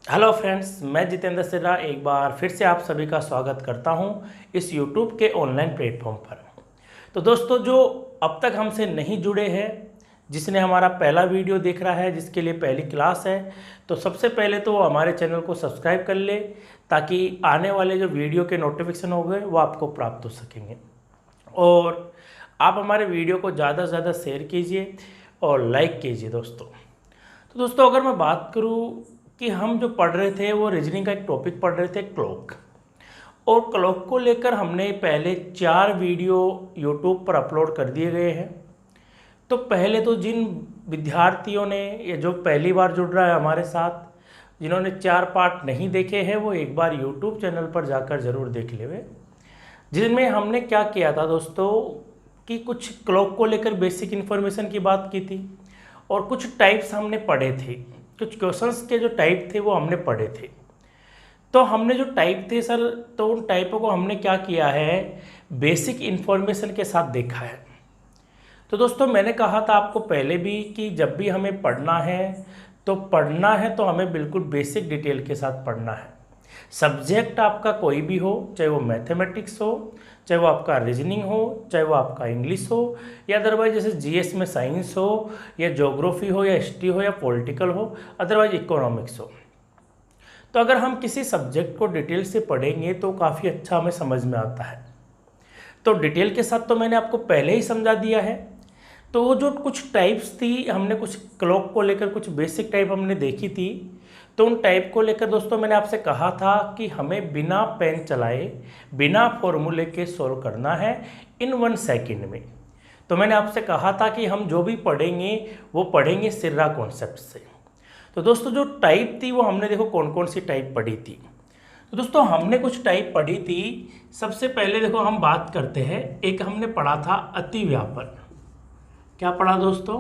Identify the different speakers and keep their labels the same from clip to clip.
Speaker 1: Hello friends, मैं जितेंद्र सिर्रा एक बार फिर से आप सभी का स्वागत करता हूं इस यूट्यूब के ऑनलाइन प्लेटफॉर्म पर। तो दोस्तों, जो अब तक हमसे नहीं जुड़े हैं, जिसने हमारा पहला वीडियो देख रहा है, जिसके लिए पहली क्लास है, तो सबसे पहले तो वो हमारे चैनल को सब्सक्राइब कर ले ताकि आने वाले जो वीडियो के नोटिफिकेशन हो गए वो आपको प्राप्त हो सकेंगे। और आप हमारे वीडियो को ज़्यादा से ज़्यादा शेयर कीजिए और लाइक कीजिए दोस्तों। तो दोस्तों, अगर मैं बात करूं कि हम जो पढ़ रहे थे वो रीजनिंग का एक टॉपिक पढ़ रहे थे, क्लॉक। और क्लॉक को लेकर हमने पहले 4 वीडियो यूट्यूब पर अपलोड कर दिए गए हैं। तो पहले तो जिन विद्यार्थियों ने, या जो पहली बार जुड़ रहा है हमारे साथ, जिन्होंने 4 पार्ट नहीं देखे हैं, वो एक बार यूट्यूब चैनल पर जाकर ज़रूर देख लेवे। जिनमें हमने क्या किया था दोस्तों कि कुछ क्लॉक को लेकर बेसिक इन्फॉर्मेशन की बात की थी और कुछ टाइप्स हमने पढ़े थे, कुछ क्वेश्चंस के जो टाइप थे वो हमने पढ़े थे। तो हमने जो टाइप थे सर, तो उन टाइपों को हमने क्या किया है, बेसिक इन्फॉर्मेशन के साथ देखा है। तो दोस्तों, मैंने कहा था आपको पहले भी कि जब भी हमें पढ़ना है तो हमें बिल्कुल बेसिक डिटेल के साथ पढ़ना है। सब्जेक्ट आपका कोई भी हो, चाहे वो मैथमेटिक्स हो, चाहे वो आपका रीजनिंग हो, चाहे वो आपका इंग्लिश हो, या अदरवाइज जैसे जीएस में साइंस हो, या ज्योग्राफी हो, या हिस्ट्री हो, या पॉलिटिकल हो, अदरवाइज इकोनॉमिक्स हो। तो अगर हम किसी सब्जेक्ट को डिटेल से पढ़ेंगे तो काफ़ी अच्छा हमें समझ में आता है। तो डिटेल के साथ तो मैंने आपको पहले ही समझा दिया है। तो वो जो कुछ टाइप्स थी, हमने कुछ क्लॉक को लेकर कुछ बेसिक टाइप हमने देखी थी। तो उन टाइप को लेकर दोस्तों मैंने आपसे कहा था कि हमें बिना पेन चलाए, बिना फॉर्मूले के सॉल्व करना है इन 1 सेकेंड में। तो मैंने आपसे कहा था कि हम जो भी पढ़ेंगे वो पढ़ेंगे सिर्रा कॉन्सेप्ट से। तो दोस्तों, जो टाइप थी वो हमने देखो कौन कौन सी टाइप पढ़ी थी। तो दोस्तों, हमने कुछ टाइप पढ़ी थी। सबसे पहले देखो हम बात करते हैं, एक हमने पढ़ा था अति व्यापन। क्या पढ़ा दोस्तों?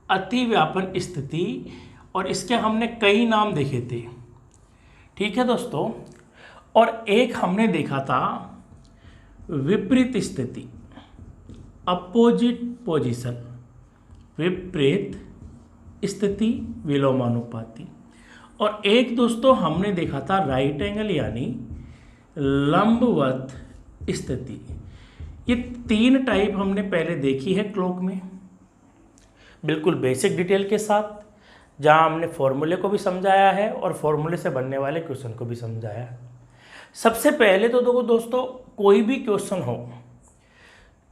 Speaker 1: अति व्यापन स्थिति। और इसके हमने कई नाम देखे थे, ठीक है दोस्तों। और एक हमने देखा था विपरीत स्थिति, अपोजिट पोजीशन, विपरीत स्थिति, विलोमानुपाती। और एक दोस्तों हमने देखा था राइट एंगल यानी लंबवत स्थिति। ये 3 टाइप हमने पहले देखी है क्लॉक में, बिल्कुल बेसिक डिटेल के साथ, जहां हमने फॉर्मूले को भी समझाया है और फॉर्मूले से बनने वाले क्वेश्चन को भी समझाया है। सबसे पहले तो देखो दोस्तों, कोई भी क्वेश्चन हो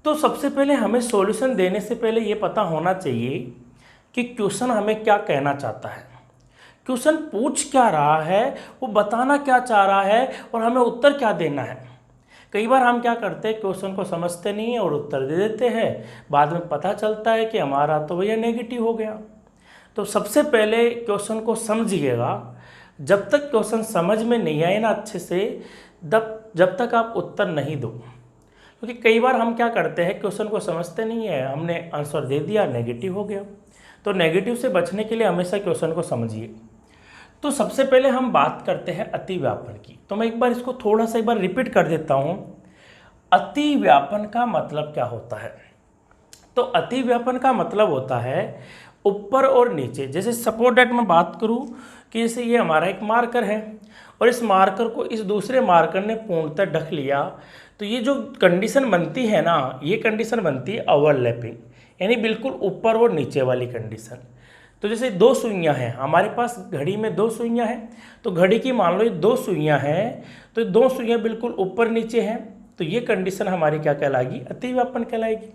Speaker 1: तो सबसे पहले हमें सॉल्यूशन देने से पहले ये पता होना चाहिए कि क्वेश्चन हमें क्या कहना चाहता है, क्वेश्चन पूछ क्या रहा है, वो बताना क्या चाह रहा है, और हमें उत्तर क्या देना है। कई बार हम क्या करते हैं, क्वेश्चन को समझते नहीं है और उत्तर दे देते हैं, बाद में पता चलता है कि हमारा तो भैया नेगेटिव हो गया। तो सबसे पहले क्वेश्चन को समझिएगा। जब तक क्वेश्चन समझ में नहीं आए ना अच्छे से, जब तक आप उत्तर नहीं दो। क्योंकि कई बार हम क्या करते हैं, क्वेश्चन को समझते नहीं है, हमने आंसर दे दिया, नेगेटिव हो गया। तो नेगेटिव से बचने के लिए हमेशा क्वेश्चन को समझिए। तो सबसे पहले हम बात करते हैं अति व्यापन की। तो मैं एक बार इसको थोड़ा सा एक बार रिपीट कर देता हूँ। अति व्यापन का मतलब क्या होता है? तो अति व्यापन का मतलब होता है ऊपर और नीचे। जैसे सपोज दैट मैं बात करूं कि जैसे ये हमारा एक मार्कर है और इस मार्कर को इस दूसरे मार्कर ने पूर्णतः ढक लिया, तो ये जो कंडीशन बनती है ना, ये कंडीशन बनती है ओवरलैपिंग, यानी बिल्कुल ऊपर और नीचे वाली कंडीशन। तो जैसे 2 सुइयाँ हैं हमारे पास, घड़ी में 2 सुइयाँ हैं, तो घड़ी की मान लो ये 2 सुइयाँ हैं, तो 2 सुइयाँ बिल्कुल ऊपर नीचे हैं, तो ये कंडीशन हमारी क्या कहलाएगी? अति व्यापन कहलाएगी।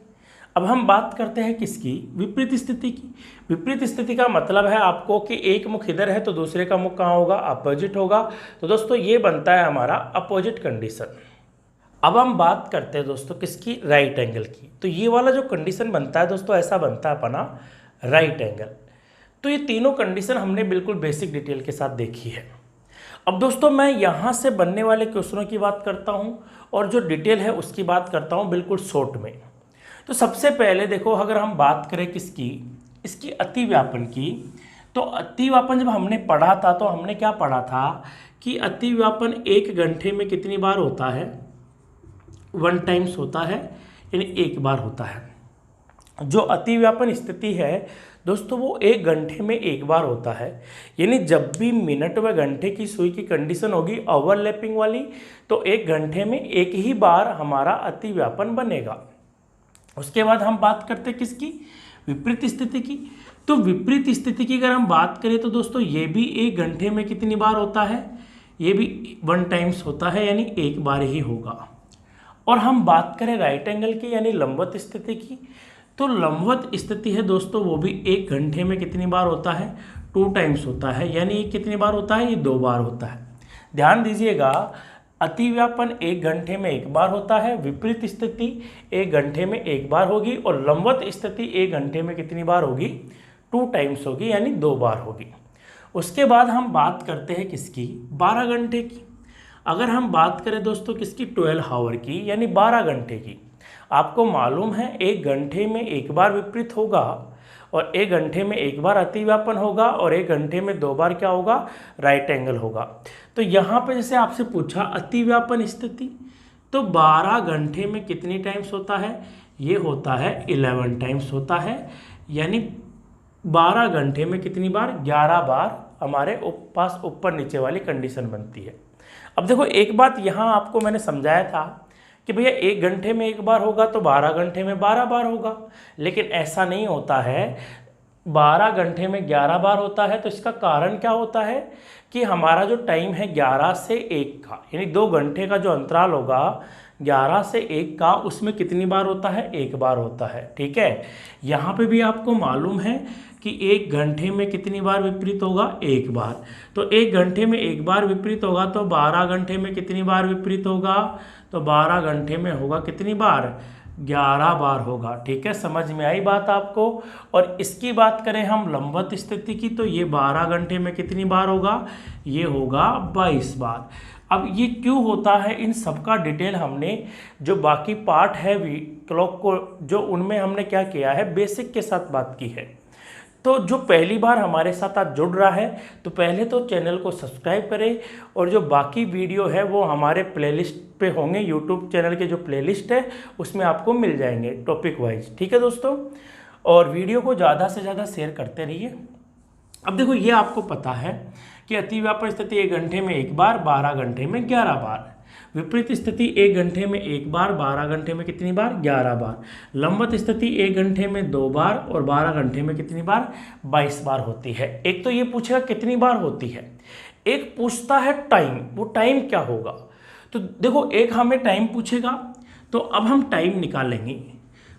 Speaker 1: अब हम बात करते हैं किसकी? विपरीत स्थिति की। विपरीत स्थिति का मतलब है आपको कि एक मुख इधर है तो दूसरे का मुख कहाँ होगा? अपोजिट होगा। तो दोस्तों, ये बनता है हमारा अपोजिट कंडीशन। अब हम बात करते हैं दोस्तों किसकी? राइट एंगल की। तो ये वाला जो कंडीशन बनता है दोस्तों, ऐसा बनता है अपना राइट एंगल। तो ये तीनों कंडीशन हमने बिल्कुल बेसिक डिटेल के साथ देखी है। अब दोस्तों, मैं यहाँ से बनने वाले क्वेश्चनों की बात करता हूँ और जो डिटेल है उसकी बात करता हूँ बिल्कुल शॉर्ट में। तो सबसे पहले देखो, अगर हम बात करें किसकी? इसकी अति व्यापन की। तो अति व्यापन जब हमने पढ़ा था तो हमने क्या पढ़ा था कि अति व्यापन 1 घंटे में कितनी बार होता है? 1 टाइम्स होता है, यानी 1 बार होता है। जो अतिव्यापन स्थिति है दोस्तों वो 1 घंटे में एक बार होता है। यानी जब भी मिनट व घंटे की सुई की कंडीशन होगी ओवरलैपिंग वाली, तो 1 घंटे में एक ही बार हमारा अतिव्यापन बनेगा। उसके बाद हम बात करते हैं किसकी, विपरीत स्थिति की। तो विपरीत स्थिति की अगर हम बात करें तो दोस्तों ये भी 1 घंटे में कितनी बार होता है, ये भी 1 टाइम्स होता है, यानी एक बार ही होगा। और हम बात करें राइट एंगल की यानी लंबवत स्थिति की, तो लंबवत स्थिति है दोस्तों वो भी 1 घंटे में कितनी बार होता है, 2 टाइम्स होता है। यानी ये कितनी बार होता है, ये 2 बार होता है। ध्यान दीजिएगा, अतिव्यापन 1 घंटे में एक बार होता है, विपरीत स्थिति 1 घंटे में एक बार होगी, और लंबवत स्थिति 1 घंटे में कितनी बार होगी, 2 टाइम्स होगी, यानी 2 बार होगी। उसके बाद हम बात करते हैं किसकी, 12 घंटे की। अगर हम बात करें दोस्तों किसकी, 12 आवर की, यानी 12 घंटे की। आपको मालूम है 1 घंटे में एक बार विपरीत होगा, और 1 घंटे में एक बार अतिव्यापन होगा, और 1 घंटे में 2 बार क्या होगा, राइट एंगल होगा। तो यहाँ पे जैसे आपसे पूछा अतिव्यापन स्थिति, तो 12 घंटे में कितनी टाइम्स होता है, ये होता है 11 टाइम्स होता है। यानी 12 घंटे में कितनी बार, 11 बार हमारे पास ऊपर नीचे वाली कंडीशन बनती है। अब देखो एक बात यहाँ आपको मैंने समझाया था कि भैया 1 घंटे में एक बार होगा तो 12 घंटे में 12 बार होगा, लेकिन ऐसा नहीं होता है। 12 घंटे में 11 बार होता है। तो इसका कारण क्या होता है कि हमारा जो टाइम है 11 से 1 का, यानी 2 घंटे का जो अंतराल होगा 11 से 1 का, उसमें कितनी बार होता है, 1 बार होता है। ठीक है, यहाँ पे भी आपको मालूम है कि 1 घंटे में कितनी बार विपरीत होगा, 1 बार। तो 1 घंटे में 1 बार विपरीत होगा, तो 12 घंटे में कितनी बार विपरीत होगा, तो 12 घंटे में होगा कितनी बार, 11 बार होगा। ठीक है, समझ में आई बात आपको। और इसकी बात करें हम लंबवत स्थिति की, तो ये 12 घंटे में कितनी बार होगा, ये होगा 22 बार। अब ये क्यों होता है, इन सबका डिटेल हमने जो बाकी पार्ट है क्लॉक को, जो उनमें हमने क्या किया है, बेसिक के साथ बात की है। तो जो पहली बार हमारे साथ आज जुड़ रहा है, तो पहले तो चैनल को सब्सक्राइब करें, और जो बाकी वीडियो है वो हमारे प्लेलिस्ट पे होंगे, यूट्यूब चैनल के जो प्लेलिस्ट है उसमें आपको मिल जाएंगे टॉपिक वाइज। ठीक है दोस्तों, और वीडियो को ज़्यादा से ज़्यादा शेयर करते रहिए। अब देखो ये आपको पता है कि अतिव्यापन स्थिति 1 घंटे में एक बार, 12 घंटे में 11 बार। विपरीत स्थिति 1 घंटे में एक बार, 12 घंटे में कितनी बार, 11 बार। लंबवत स्थिति 1 घंटे में 2 बार, और 12 घंटे में कितनी बार, 22 बार होती है। एक तो ये पूछेगा कितनी बार होती है, एक पूछता है टाइम, वो टाइम क्या होगा। तो देखो एक हमें टाइम पूछेगा, तो अब हम टाइम निकालेंगे।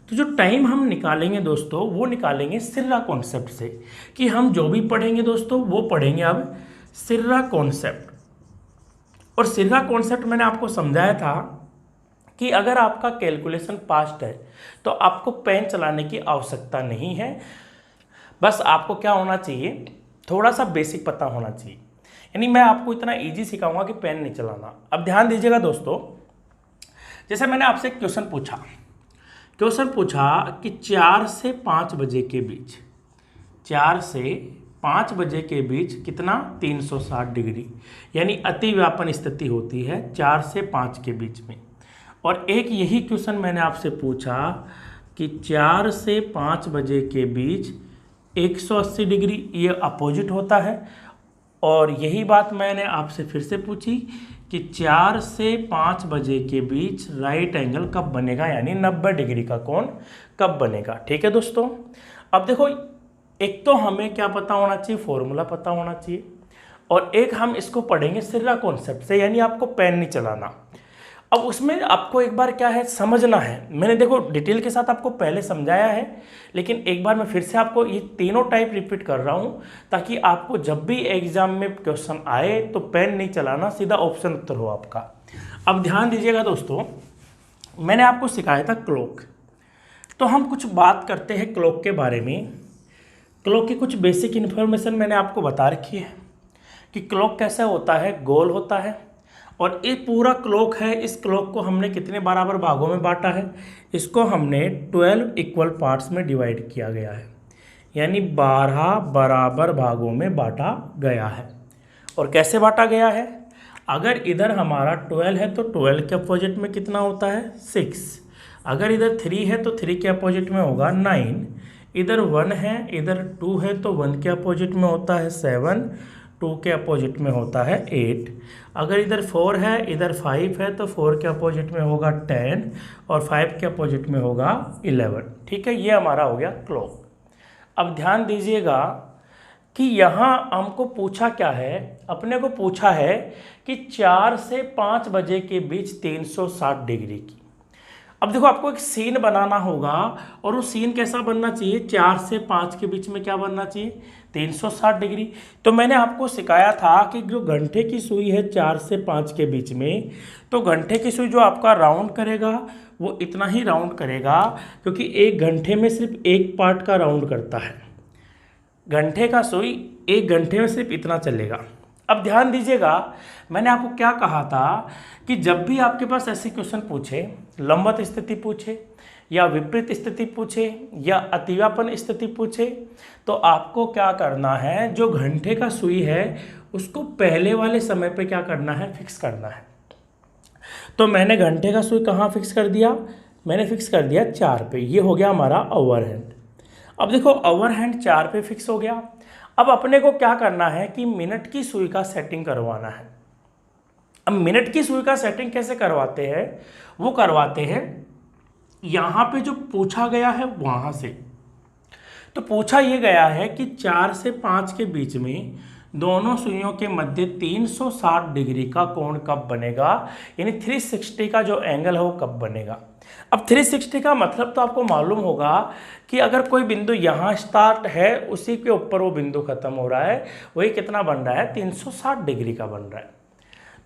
Speaker 1: तो जो टाइम हम निकालेंगे दोस्तों, वो निकालेंगे सिर्रा कॉन्सेप्ट से, कि हम जो भी पढ़ेंगे दोस्तों वो पढ़ेंगे अब सिर्रा कॉन्सेप्ट। और सिर्रा कॉन्सेप्ट मैंने आपको समझाया था कि अगर आपका कैलकुलेशन पास्ट है तो आपको पेन चलाने की आवश्यकता नहीं है, बस आपको क्या होना चाहिए, थोड़ा सा बेसिक पता होना चाहिए। यानी मैं आपको इतना इजी सिखाऊंगा कि पेन नहीं चलाना। अब ध्यान दीजिएगा दोस्तों, जैसे मैंने आपसे क्वेश्चन पूछा कि 4 से 5 बजे के बीच, 4 से 5 बजे के बीच कितना, 360 डिग्री, यानी अतिव्यापन स्थिति होती है 4 से 5 के बीच में। और एक यही क्वेश्चन मैंने आपसे पूछा कि 4 से 5 बजे के बीच 180 डिग्री, ये अपोजिट होता है। और यही बात मैंने आपसे फिर से पूछी कि 4 से 5 बजे के बीच राइट एंगल कब बनेगा, यानी 90 डिग्री का कोण कब बनेगा। ठीक है दोस्तों, अब देखो एक तो हमें क्या पता होना चाहिए, फॉर्मूला पता होना चाहिए, और एक हम इसको पढ़ेंगे सिर्रा कॉन्सेप्ट से, यानी आपको पेन नहीं चलाना। अब उसमें आपको एक बार क्या है समझना है, मैंने देखो डिटेल के साथ आपको पहले समझाया है, लेकिन एक बार मैं फिर से आपको ये तीनों टाइप रिपीट कर रहा हूँ, ताकि आपको जब भी एग्जाम में क्वेश्चन आए तो पेन नहीं चलाना, सीधा ऑप्शन उत्तर हो आपका। अब ध्यान दीजिएगा दोस्तों, मैंने आपको सिखाया था क्लॉक, तो हम कुछ बात करते हैं क्लॉक के बारे में। क्लॉक की कुछ बेसिक इन्फॉर्मेशन मैंने आपको बता रखी है कि क्लॉक कैसा होता है, गोल होता है, और ये पूरा क्लॉक है। इस क्लॉक को हमने कितने बराबर भागों में बांटा है, इसको हमने 12 इक्वल पार्ट्स में डिवाइड किया गया है, यानी 12 बराबर भागों में बांटा गया है। और कैसे बांटा गया है, अगर इधर हमारा 12 है तो 12 के अपोजिट में कितना होता है, 6। अगर इधर 3 है तो 3 के अपोजिट में होगा 9, इधर 1 है, इधर 2 है तो 1 के अपोजिट में होता है 7, 2 के अपोजिट में होता है 8। अगर इधर 4 है, इधर 5 है तो 4 के अपोजिट में होगा 10 और 5 के अपोजिट में होगा 11। ठीक है, ये हमारा हो गया क्लॉक। अब ध्यान दीजिएगा कि यहाँ हमको पूछा क्या है, अपने को पूछा है कि 4 से 5 बजे के बीच 360 डिग्री की। अब देखो आपको एक सीन बनाना होगा और वो सीन कैसा बनना चाहिए, 4 से 5 के बीच में क्या बनना चाहिए, 360 डिग्री। तो मैंने आपको सिखाया था कि जो घंटे की सुई है 4 से 5 के बीच में, तो घंटे की सुई जो आपका राउंड करेगा वो इतना ही राउंड करेगा, क्योंकि एक घंटे में सिर्फ एक पार्ट का राउंड करता है। घंटे का सुई एक घंटे में सिर्फ इतना चलेगा। अब ध्यान दीजिएगा, मैंने आपको क्या कहा था कि जब भी आपके पास ऐसे क्वेश्चन पूछे, लंबवत स्थिति पूछे या विपरीत स्थिति पूछे या अतिव्यापन स्थिति पूछे, तो आपको क्या करना है, जो घंटे का सुई है उसको पहले वाले समय पे क्या करना है, फिक्स करना है। तो मैंने घंटे का सुई कहाँ फिक्स कर दिया, मैंने फिक्स कर दिया 4 पे। ये हो गया हमारा ओवर हैंड। अब देखो ओवर हैंड 4 पे फिक्स हो गया। अब अपने को क्या करना है कि मिनट की सुई का सेटिंग करवाना है। अब मिनट की सुई का सेटिंग कैसे करवाते हैं, वो करवाते हैं यहाँ पे जो पूछा गया है वहाँ से। तो पूछा ये गया है कि 4 से 5 के बीच में दोनों सुइयों के मध्य 360 डिग्री का कोण कब बनेगा, यानी 360 का जो एंगल है वो कब बनेगा। अब 360 का मतलब तो आपको मालूम होगा कि अगर कोई बिंदु यहाँ स्टार्ट है, उसी के ऊपर वो बिंदु खत्म हो रहा है, वही कितना बन रहा है, 360 डिग्री का बन रहा है।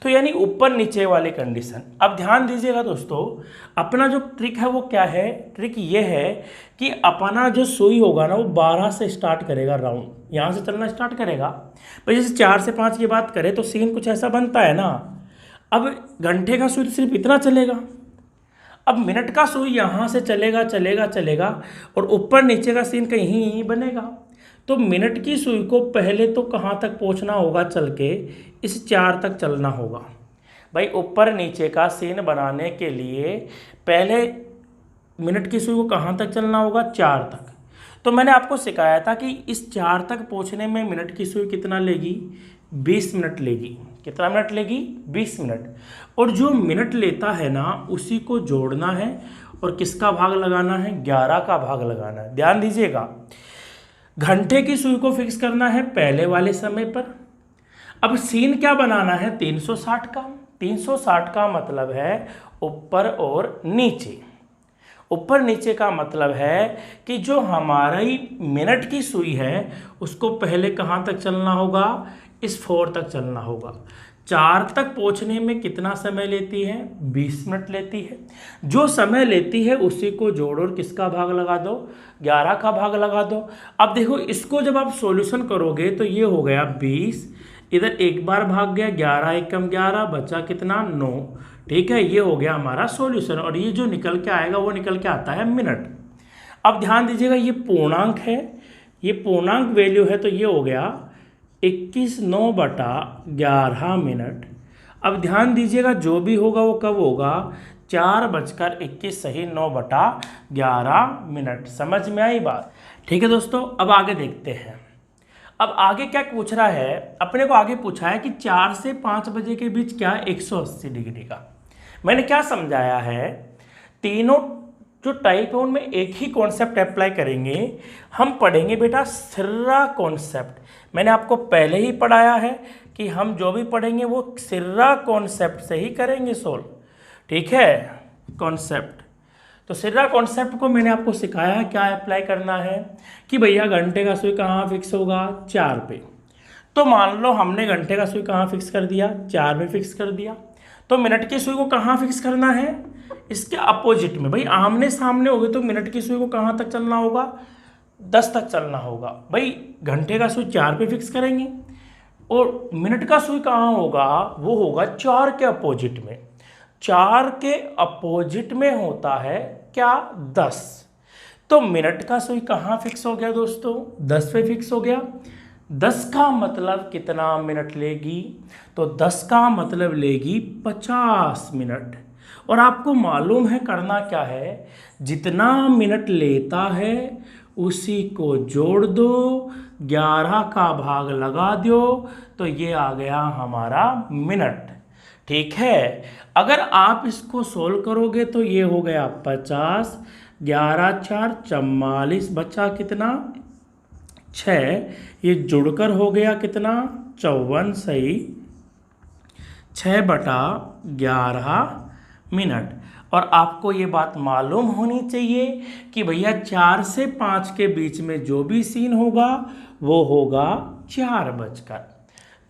Speaker 1: तो यानी ऊपर नीचे वाली कंडीशन। अब ध्यान दीजिएगा दोस्तों, अपना जो ट्रिक है वो क्या है, ट्रिक ये है कि अपना जो सुई होगा ना वो 12 से स्टार्ट करेगा राउंड, यहाँ से चलना स्टार्ट करेगा। भाई जैसे 4 से 5 की बात करें तो सीन कुछ ऐसा बनता है ना। अब घंटे का सुई तो सिर्फ इतना चलेगा, अब मिनट का सुई यहाँ से चलेगा चलेगा चलेगा और ऊपर नीचे का सीन कहीं यहीं बनेगा। तो मिनट की सुई को पहले तो कहाँ तक पहुँचना होगा, चल के इस 4 तक चलना होगा। भाई ऊपर नीचे का सीन बनाने के लिए पहले मिनट की सुई को कहाँ तक चलना होगा, 4 तक। तो मैंने आपको सिखाया था कि इस 4 तक पहुँचने में मिनट की सुई कितना लेगी, 20 मिनट लेगी। कितना मिनट लेगी, 20 मिनट। और जो मिनट लेता है ना उसी को जोड़ना है और किसका भाग लगाना है, 11 का भाग लगाना है। ध्यान दीजिएगा, घंटे की सुई को फिक्स करना है पहले वाले समय पर। अब सीन क्या बनाना है, 360 का। 360 का मतलब है ऊपर और नीचे। ऊपर नीचे का मतलब है कि जो हमारी मिनट की सुई है उसको पहले कहाँ तक चलना होगा, इस 4 तक चलना होगा। 4 तक पहुँचने में कितना समय लेती है, 20 मिनट लेती है। जो समय लेती है उसी को जोड़ो और किसका भाग लगा दो, 11 का भाग लगा दो। अब देखो इसको जब आप सॉल्यूशन करोगे तो ये हो गया 20, इधर एक बार भाग गया, 11 एकम 11, बचा कितना, 9। ठीक है, ये हो गया हमारा सॉल्यूशन और ये जो निकल के आएगा वो निकल के आता है मिनट। अब ध्यान दीजिएगा, ये पूर्णांक है, ये पूर्णांक वैल्यू है, तो ये हो गया 21/9/11 मिनट। अब ध्यान दीजिएगा, जो भी होगा वो कब होगा, 4:21 सही 9/11 मिनट। समझ में आई बात। ठीक है दोस्तों, अब आगे देखते हैं। अब आगे क्या पूछ रहा है, अपने को आगे पूछा है कि 4 से 5 बजे के बीच क्या 180 डिग्री का। मैंने क्या समझाया है, तीनों जो टाइप है उनमें एक ही कॉन्सेप्ट अप्लाई करेंगे। हम पढ़ेंगे बेटा सिर्रा कॉन्सेप्ट। मैंने आपको पहले ही पढ़ाया है कि हम जो भी पढ़ेंगे वो सिर्रा कॉन्सेप्ट से ही करेंगे सोल्व। ठीक है, कॉन्सेप्ट। तो सिर्रा कॉन्सेप्ट को मैंने आपको सिखाया क्या अप्लाई करना है कि भैया घंटे का सुई कहाँ फिक्स होगा, 4 पे। तो मान लो हमने घंटे का सुई कहाँ फिक्स कर दिया, 4 में फिक्स कर दिया। तो मिनट की सुई को कहाँ फिक्स करना है, इसके अपोजिट में। भाई आमने सामने हो गए तो मिनट की सुई को कहाँ तक चलना होगा, 10 तक चलना होगा। भाई घंटे का सुई 4 पे फिक्स करेंगे और मिनट का सुई कहाँ होगा, वो होगा 4 के अपोजिट में। 4 के अपोजिट में होता है क्या, 10। तो मिनट का सुई कहाँ फिक्स हो गया दोस्तों, 10 पे फिक्स हो गया। 10 का मतलब कितना मिनट लेगी, तो 10 का मतलब लेगी 50 मिनट। और आपको मालूम है करना क्या है, जितना मिनट लेता है उसी को जोड़ दो, 11 का भाग लगा दो, तो ये आ गया हमारा मिनट। ठीक है, अगर आप इसको सोल्व करोगे तो ये हो गया 50, 11 4 44, बचा कितना 6, ये जुड़कर हो गया कितना 54, सही 6/11 मिनट। और आपको ये बात मालूम होनी चाहिए कि भैया 4 से 5 के बीच में जो भी सीन होगा वो होगा 4 बजकर।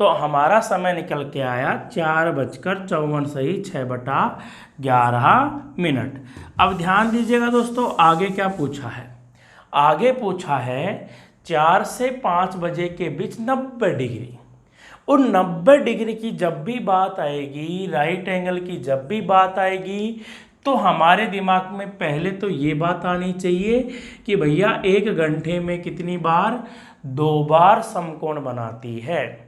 Speaker 1: तो हमारा समय निकल के आया 4:54, सही 6/11 मिनट। अब ध्यान दीजिएगा दोस्तों, आगे क्या पूछा है, आगे पूछा है 4 से 5 बजे के बीच 90 डिग्री। और 90 डिग्री की जब भी बात आएगी, राइट एंगल की जब भी बात आएगी, तो हमारे दिमाग में पहले तो ये बात आनी चाहिए कि भैया 1 घंटे में कितनी बार, 2 बार समकोण बनाती है।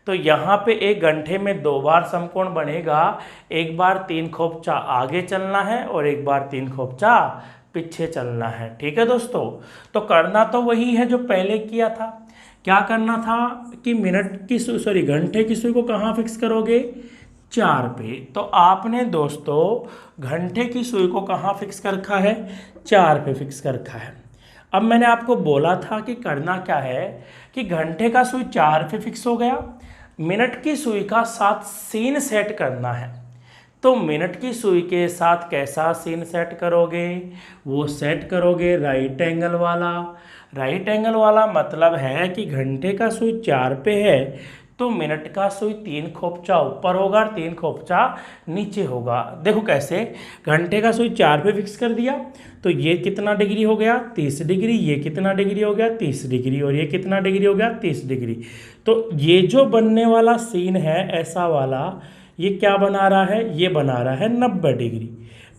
Speaker 1: तो यहाँ पे 1 घंटे में 2 बार समकोण बनेगा, एक बार 3 खोपचा आगे चलना है और एक बार 3 खोपचा पीछे चलना है। ठीक है दोस्तों, तो करना तो वही है जो पहले किया था। क्या करना था कि मिनट की सॉरी घंटे की सुई को कहाँ फिक्स करोगे, 4 पे। तो आपने दोस्तों घंटे की सुई को कहाँ फिक्स कर रखा है, 4 पे फिक्स कर रखा है। अब मैंने आपको बोला था कि करना क्या है कि घंटे का सुई 4 पे फिक्स हो गया, मिनट की सुई का साथ सीन सेट करना है। तो मिनट की सुई के साथ कैसा सीन सेट करोगे, वो सेट करोगे राइट एंगल वाला। राइट एंगल वाला मतलब है कि घंटे का सुई 4 पे है तो मिनट का सुई 3 खोपचा ऊपर होगा और 3 खोपचा नीचे होगा। देखो कैसे, घंटे का सुई 4 पे फिक्स कर दिया तो ये कितना डिग्री हो गया, 30 डिग्री, ये कितना डिग्री हो गया, 30 डिग्री, और ये कितना डिग्री हो गया, 30 डिग्री। तो ये जो बनने वाला सीन है ऐसा वाला, ये क्या बना रहा है, ये बना रहा है 90 डिग्री।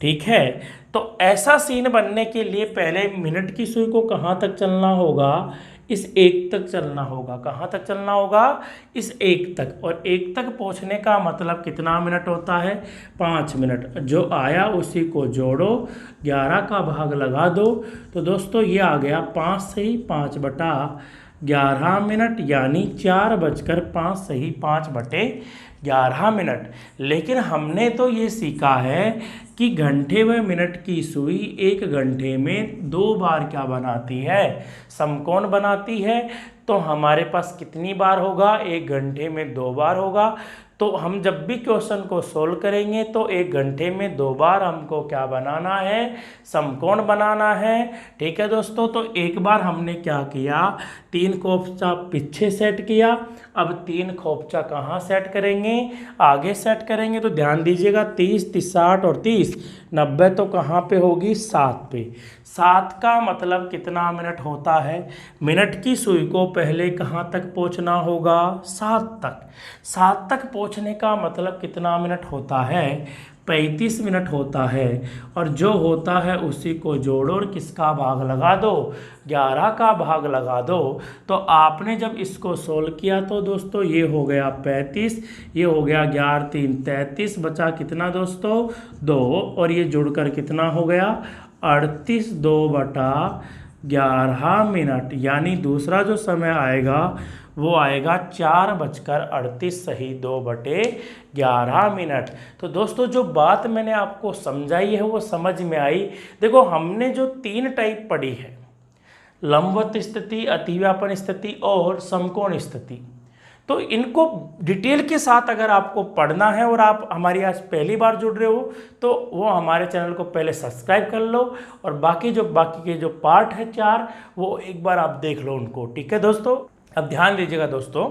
Speaker 1: ठीक है, तो ऐसा सीन बनने के लिए पहले मिनट की सुई को कहाँ तक चलना होगा, इस 1 तक चलना होगा। कहाँ तक चलना होगा, इस 1 तक। और 1 तक पहुँचने का मतलब कितना मिनट होता है, 5 मिनट। जो आया उसी को जोड़ो, 11 का भाग लगा दो, तो दोस्तों ये आ गया 5 सही 5/11 मिनट, यानी 4:05 सही 5/11 मिनट। लेकिन हमने तो ये सीखा है कि घंटे व मिनट की सुई 1 घंटे में 2 बार क्या बनाती है, समकोण बनाती है। तो हमारे पास कितनी बार होगा, 1 घंटे में 2 बार होगा। तो हम जब भी क्वेश्चन को सोल्व करेंगे तो 1 घंटे में 2 बार हमको क्या बनाना है, समकोण बनाना है। ठीक है दोस्तों, तो एक बार हमने क्या किया, 3 खोपचा पीछे सेट किया, अब 3 खोपचा कहाँ सेट करेंगे, आगे सेट करेंगे। तो ध्यान दीजिएगा 30 30 60 और 30 90 तो कहाँ पे होगी, 7 पे। 7 का मतलब कितना मिनट होता है, मिनट की सुई को पहले कहाँ तक पहुँचना होगा, 7 तक। 7 तक पहुँचने का मतलब कितना मिनट होता है, 35 मिनट होता है। और जो होता है उसी को जोड़ो और किसका भाग लगा दो, 11 का भाग लगा दो। तो आपने जब इसको सोल्व किया तो दोस्तों ये हो गया 35, ये हो गया 11 3 33, बचा कितना दोस्तों, 2, और ये जुड़कर कितना हो गया 38, 2/11 मिनट। यानी दूसरा जो समय आएगा वो आएगा 4:38 सही 2/11 मिनट। तो दोस्तों जो बात मैंने आपको समझाई है वो समझ में आई। देखो हमने जो 3 टाइप पढ़ी है, लंबवत स्थिति, अतिव्यापन स्थिति और समकोण स्थिति, तो इनको डिटेल के साथ अगर आपको पढ़ना है और आप हमारी आज पहली बार जुड़ रहे हो तो वो हमारे चैनल को पहले सब्सक्राइब कर लो, और बाकी के जो पार्ट है 4 वो एक बार आप देख लो उनको। ठीक है दोस्तों, अब ध्यान दीजिएगा दोस्तों,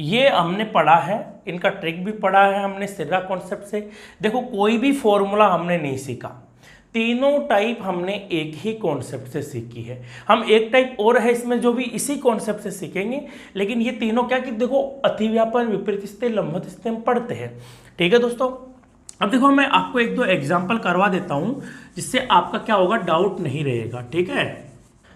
Speaker 1: ये हमने पढ़ा है, इनका ट्रिक भी पढ़ा है हमने सिर्रा कॉन्सेप्ट से। देखो कोई भी फॉर्मूला हमने नहीं सीखा, तीनों टाइप हमने एक ही कॉन्सेप्ट से सीखी है। हम एक टाइप और है इसमें जो भी इसी कॉन्सेप्ट से सीखेंगे, लेकिन ये तीनों क्या कि देखो अतिव्यापन, विपरीत स्थिति, लंबवत स्थिति हम पढ़ते हैं। ठीक है दोस्तों, अब देखो मैं आपको 1-2 एग्जाम्पल करवा देता हूँ जिससे आपका क्या होगा, डाउट नहीं रहेगा। ठीक है,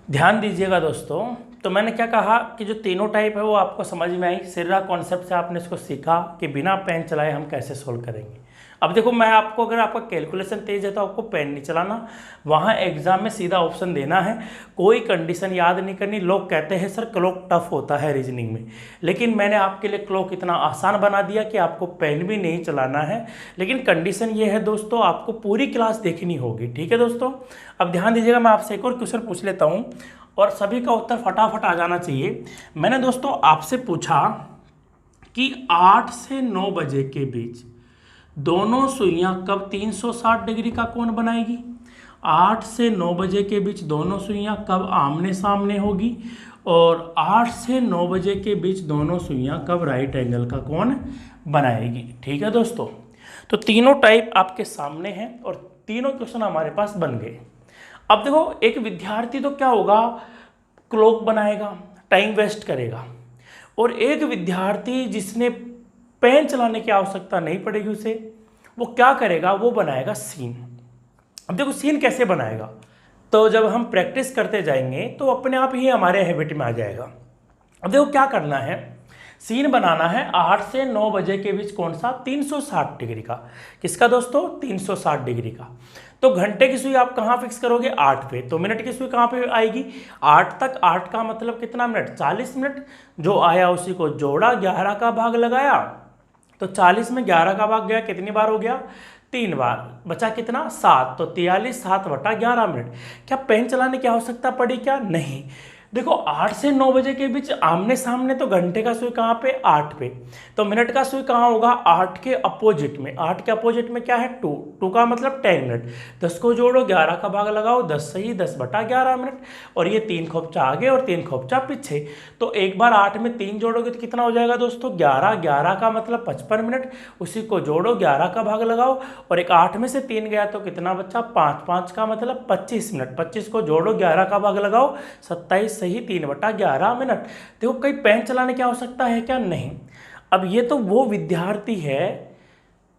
Speaker 1: ध्यान दीजिएगा दोस्तों। तो मैंने क्या कहा कि जो तीनों टाइप है वो आपको समझ में आई, सिर्रा कॉन्सेप्ट से आपने इसको सीखा कि बिना पेन चलाए हम कैसे सोल्व करेंगे। अब देखो मैं आपको, अगर आपका कैलकुलेशन तेज है तो आपको पेन नहीं चलाना, वहाँ एग्जाम में सीधा ऑप्शन देना है, कोई कंडीशन याद नहीं करनी। लोग कहते हैं सर क्लॉक टफ होता है रीजनिंग में, लेकिन मैंने आपके लिए क्लॉक इतना आसान बना दिया कि आपको पेन भी नहीं चलाना है। लेकिन कंडीशन ये है दोस्तों, आपको पूरी क्लास देखनी होगी, ठीक है दोस्तों। अब ध्यान दीजिएगा, मैं आपसे एक और क्वेश्चन पूछ लेता हूँ और सभी का उत्तर फटाफट आ जाना चाहिए। मैंने दोस्तों आपसे पूछा कि 8 से 9 बजे के बीच दोनों सुइयां कब 360 डिग्री का कोण बनाएगी। 8 से 9 बजे के बीच दोनों सुइयां कब आमने सामने होगी, और 8 से 9 बजे के बीच दोनों सुइयां कब राइट एंगल का कोण बनाएगी। ठीक है दोस्तों, तो तीनों टाइप आपके सामने हैं और तीनों क्वेश्चन हमारे पास बन गए। अब देखो, एक विद्यार्थी तो क्या होगा, क्लॉक बनाएगा, टाइम वेस्ट करेगा, और एक विद्यार्थी जिसने पेन चलाने की आवश्यकता नहीं पड़ेगी उसे, वो क्या करेगा, वो बनाएगा सीन। अब देखो सीन कैसे बनाएगा, तो जब हम प्रैक्टिस करते जाएंगे तो अपने आप ही हमारे हैबिट में आ जाएगा। अब देखो क्या करना है, सीन बनाना है 8 से 9 बजे के बीच, कौन सा, 360 डिग्री का। किसका दोस्तों, 360 डिग्री का। तो घंटे की सुई आप कहाँ फिक्स करोगे, 8 पे। तो मिनट की सुई कहाँ पे आएगी, 8 तक। 8 का मतलब कितना मिनट, 40 मिनट। जो आया उसी को जोड़ा, 11 का भाग लगाया, तो 40 में 11 का भाग गया, कितनी बार हो गया, 3 बार। बचा कितना, 7। तो 43, 7/11 मिनट। क्या पेन चलाने की आवश्यकता पड़ी क्या, नहीं। देखो 8 से 9 बजे के बीच आमने सामने, तो घंटे का सुई कहाँ पे, 8 पे। तो मिनट का सुई कहाँ होगा, 8 के अपोजिट में। 8 के अपोजिट में क्या है, 2 का मतलब 10 मिनट। 10 को जोड़ो, 11 का भाग लगाओ, 10 सही 10/11 मिनट। और ये 3 खोपचा आगे और 3 खोपचा पीछे। तो एक बार 8 में 3 जोड़ोगे तो कितना हो जाएगा दोस्तों, 11। 11 का मतलब 55 मिनट। उसी को जोड़ो, 11 का भाग लगाओ, और एक 8 में से 3 गया तो कितना बच्चा, 5। 5 का मतलब 25 मिनट। 25 को जोड़ो, 11 का भाग लगाओ, 27 सही 3/11 मिनट। देखो कहीं पेन चलाने की आवश्यकता है क्या, नहीं। अब ये तो वो विद्यार्थी है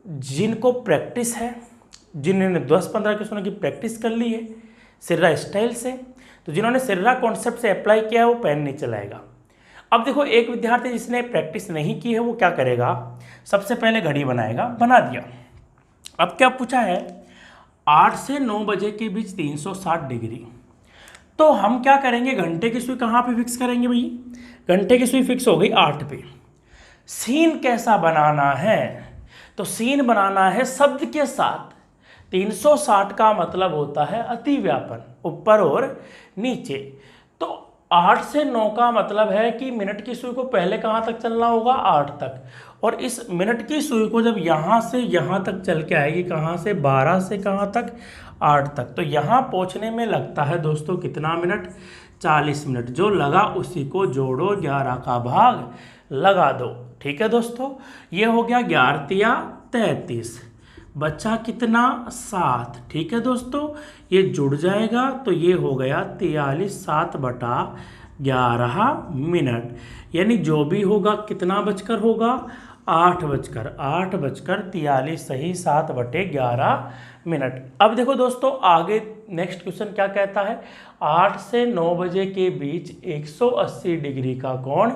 Speaker 1: जिनको प्रैक्टिस है, जिन्होंने 10-15 क्वेश्चनों की प्रैक्टिस कर ली है सिर्रा स्टाइल से। तो जिन्होंने सिर्रा कॉन्सेप्ट से अप्लाई किया है वो पेन नहीं चलाएगा। अब देखो एक विद्यार्थी जिसने प्रैक्टिस नहीं की है वो क्या करेगा, सबसे पहले घड़ी बनाएगा, बना दिया। अब क्या पूछा है, 8 से 9 बजे के बीच 360 डिग्री। तो हम क्या करेंगे, घंटे की सुई कहाँ पे फिक्स करेंगे भाई, घंटे की सुई फिक्स हो गई 8 पे। सीन कैसा बनाना है, तो सीन बनाना है शब्द के साथ। 360 का मतलब होता है अतिव्यापन, ऊपर और नीचे। तो 8 से 9 का मतलब है कि मिनट की सुई को पहले कहाँ तक चलना होगा, 8 तक। और इस मिनट की सुई को जब यहाँ से यहाँ तक चल के आएगी, कहाँ से, 12 से कहाँ तक, 8 तक। तो यहाँ पहुँचने में लगता है दोस्तों कितना मिनट, 40 मिनट। जो लगा उसी को जोड़ो, 11 का भाग लगा दो। ठीक है दोस्तों, ये हो गया 11 33, बचा कितना, 7। ठीक है दोस्तों, ये जुड़ जाएगा तो ये हो गया 43, 7/11 मिनट। यानी जो भी होगा कितना बजकर होगा, 8:43 सही 7/11 मिनट। अब देखो दोस्तों आगे नेक्स्ट क्वेश्चन क्या कहता है, 8 से 9 बजे के बीच 180 डिग्री का कोण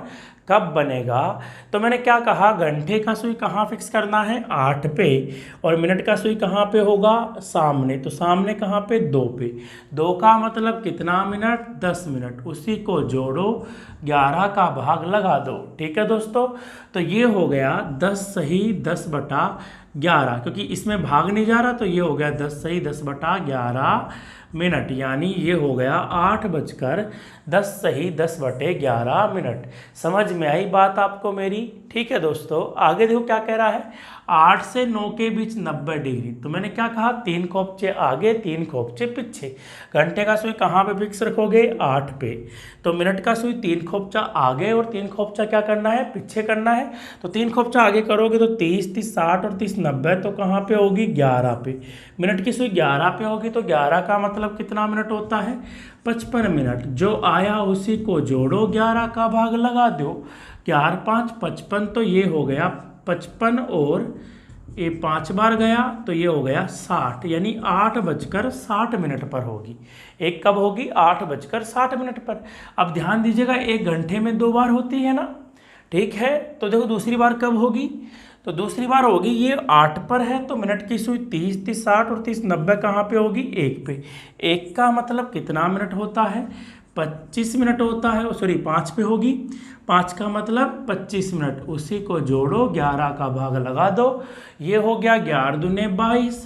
Speaker 1: कब बनेगा। तो मैंने क्या कहा, घंटे का सुई कहाँ फिक्स करना है, 8 पे, और मिनट का सुई कहाँ पे होगा, सामने। तो सामने कहाँ पे, 2 पे। 2 का मतलब कितना मिनट, 10 मिनट। उसी को जोड़ो, 11 का भाग लगा दो। ठीक है दोस्तों, तो ये हो गया 10 सही 10/11, क्योंकि इसमें भाग नहीं जा रहा तो ये हो गया 10 सही 10/11 मिनट। यानी ये हो गया 8:10 सही 10/11 मिनट। समझ में आई बात आपको मेरी। ठीक है दोस्तों, आगे देखो क्या कह रहा है, 8 से 9 के बीच 90 डिग्री। तो मैंने क्या कहा, 3 खोपचे आगे 3 खोपचे पीछे। घंटे का सुई कहाँ पे फिक्स रखोगे, 8 पे। तो मिनट का सुई 3 खोपचा आगे और 3 खोपचा क्या करना है, पीछे करना है। तो 3 खोपचा आगे करोगे तो 30 30 60 और 30 90, तो कहाँ पे होगी, 11 पे। मिनट की सुई 11 पे होगी तो 11 का मतलब कितना मिनट होता है, 55 मिनट। जो आया उसी को जोड़ो, 11 का भाग लगा दो, 4 5 55। तो ये हो गया 55 और ये 5 बार गया तो ये हो गया 60, यानी 8:60 मिनट पर होगी। एक कब होगी, 8:60 मिनट पर। अब ध्यान दीजिएगा, एक घंटे में 2 बार होती है ना, ठीक है। तो देखो दूसरी बार कब होगी, तो दूसरी बार होगी, ये 8 पर है तो मिनट की सुई 30, 30 60 और 30 90 कहाँ पे होगी? 1 पे। 1 का मतलब कितना मिनट होता है? 25 मिनट होता है, सॉरी 5 पे होगी। 5 का मतलब 25 मिनट, उसी को जोड़ो, 11 का भाग लगा दो, ये हो गया 11 दूने 22,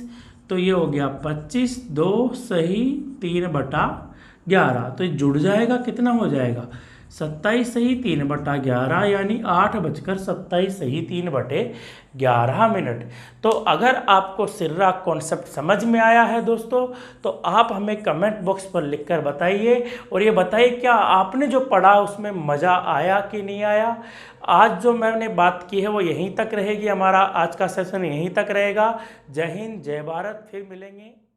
Speaker 1: तो ये हो गया 25, 2 सही 3/11, तो ये जुड़ जाएगा, कितना हो जाएगा? 27 सही 3/11, यानी 8:27 सही 3/11 मिनट। तो अगर आपको सिर्रा कॉन्सेप्ट समझ में आया है दोस्तों, तो आप हमें कमेंट बॉक्स पर लिखकर बताइए, और ये बताइए क्या आपने जो पढ़ा उसमें मज़ा आया कि नहीं आया। आज जो मैंने बात की है वो यहीं तक रहेगी, हमारा आज का सेशन यहीं तक रहेगा। जय हिंद, जय भारत, फिर मिलेंगे।